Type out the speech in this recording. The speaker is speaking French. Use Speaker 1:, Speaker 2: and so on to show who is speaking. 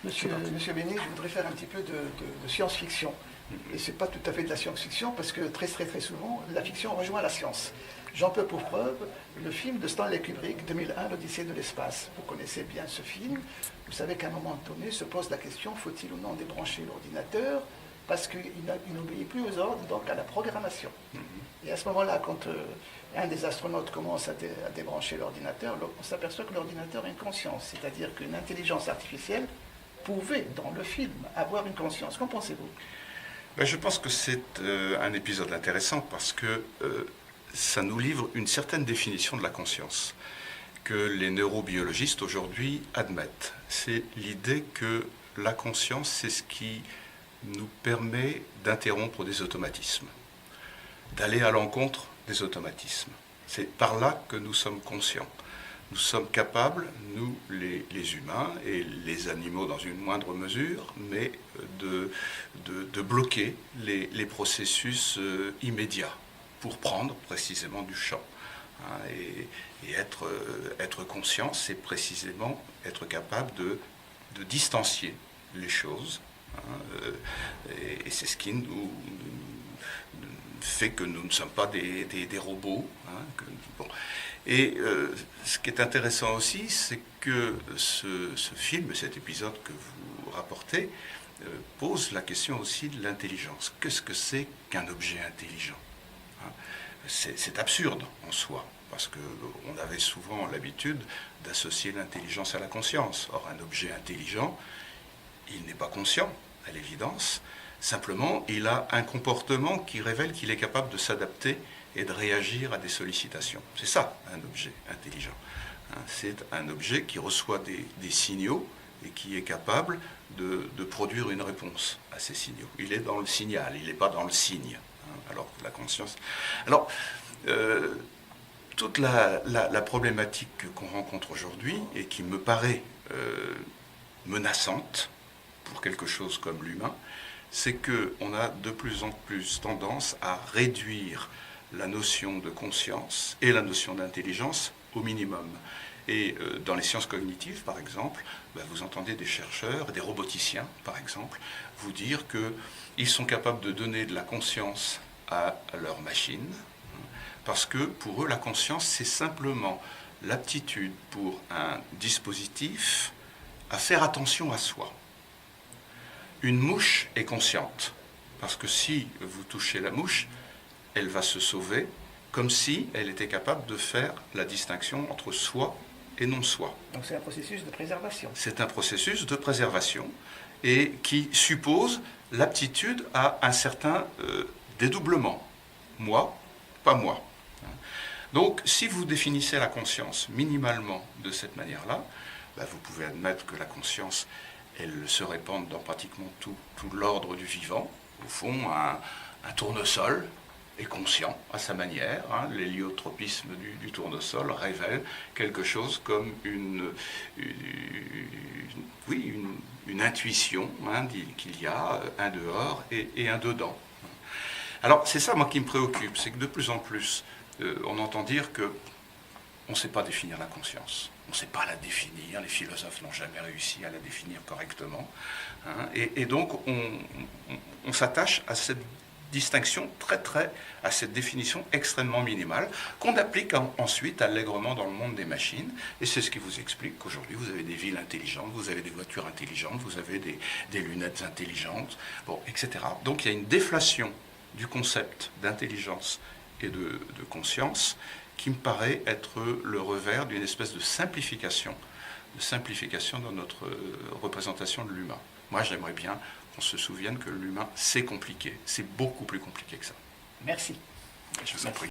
Speaker 1: Monsieur Béni, je voudrais faire un petit peu de science-fiction. Et ce n'est pas tout à fait de la science-fiction, parce que très souvent, la fiction rejoint la science. J'en peux pour preuve le film de Stanley Kubrick, 2001, l'Odyssée de l'espace. Vous connaissez bien ce film. Vous savez qu'à un moment donné se pose la question, faut-il ou non débrancher l'ordinateur, parce qu'il n'obéit plus aux ordres, donc à la programmation. Et à ce moment-là, quand un des astronautes commence à débrancher l'ordinateur, on s'aperçoit que l'ordinateur a une conscience, c'est-à-dire qu'une intelligence artificielle pouvait, dans le film, avoir une conscience. Qu'en pensez-vous?
Speaker 2: Je pense que c'est un épisode intéressant parce que ça nous livre une certaine définition de la conscience que les neurobiologistes aujourd'hui admettent. C'est l'idée que la conscience, c'est ce qui nous permet d'interrompre des automatismes, d'aller à l'encontre des automatismes. C'est par là que nous sommes conscients. Nous sommes capables, nous les humains et les animaux dans une moindre mesure, mais de bloquer les processus immédiats pour prendre précisément du champ. Et être conscient, c'est précisément être capable de distancier les choses. Et c'est ce qui nous fait que nous ne sommes pas des robots. Et ce qui est intéressant aussi, c'est que ce film, cet épisode que vous rapportez, pose la question aussi de l'intelligence. Qu'est-ce que c'est qu'un objet intelligent? C'est absurde en soi, parce qu'on avait souvent l'habitude d'associer l'intelligence à la conscience. Or, un objet intelligent, il n'est pas conscient, à l'évidence. Simplement, il a un comportement qui révèle qu'il est capable de s'adapter et de réagir à des sollicitations. C'est ça, un objet intelligent. C'est un objet qui reçoit des signaux et qui est capable de produire une réponse à ces signaux. Il est dans le signal, il n'est pas dans le signe. Alors que la conscience... Alors, toute la problématique qu'on rencontre aujourd'hui et qui me paraît menaçante pour quelque chose comme l'humain, c'est qu'on a de plus en plus tendance à réduire la notion de conscience et la notion d'intelligence au minimum. Et dans les sciences cognitives, par exemple, vous entendez des chercheurs, des roboticiens, par exemple, vous dire qu'ils sont capables de donner de la conscience à leur machine, parce que pour eux, la conscience, c'est simplement l'aptitude pour un dispositif à faire attention à soi. Une mouche est consciente, parce que si vous touchez la mouche, elle va se sauver, comme si elle était capable de faire la distinction entre soi et non-soi.
Speaker 1: Donc c'est un processus de préservation.
Speaker 2: C'est un processus de préservation et qui suppose l'aptitude à un certain dédoublement. Moi, pas moi. Donc si vous définissez la conscience minimalement de cette manière-là, vous pouvez admettre que la conscience, elle se répand dans pratiquement tout l'ordre du vivant. Au fond, un tournesol est conscient à sa manière. L'héliotropisme du tournesol révèle quelque chose comme une intuition qu'il y a un dehors et un dedans. Alors c'est ça, moi, qui me préoccupe, c'est que de plus en plus, on entend dire que on ne sait pas définir la conscience. On ne sait pas la définir, les philosophes n'ont jamais réussi à la définir correctement. Et donc, on s'attache à cette distinction à cette définition extrêmement minimale, qu'on applique ensuite allègrement dans le monde des machines. Et c'est ce qui vous explique qu'aujourd'hui, vous avez des villes intelligentes, vous avez des voitures intelligentes, vous avez des lunettes intelligentes, etc. Donc, il y a une déflation du concept d'intelligence et de conscience qui me paraît être le revers d'une espèce de simplification dans notre représentation de l'humain. Moi, j'aimerais bien qu'on se souvienne que l'humain, c'est compliqué. C'est beaucoup plus compliqué que ça.
Speaker 1: Merci.
Speaker 2: Je vous en prie.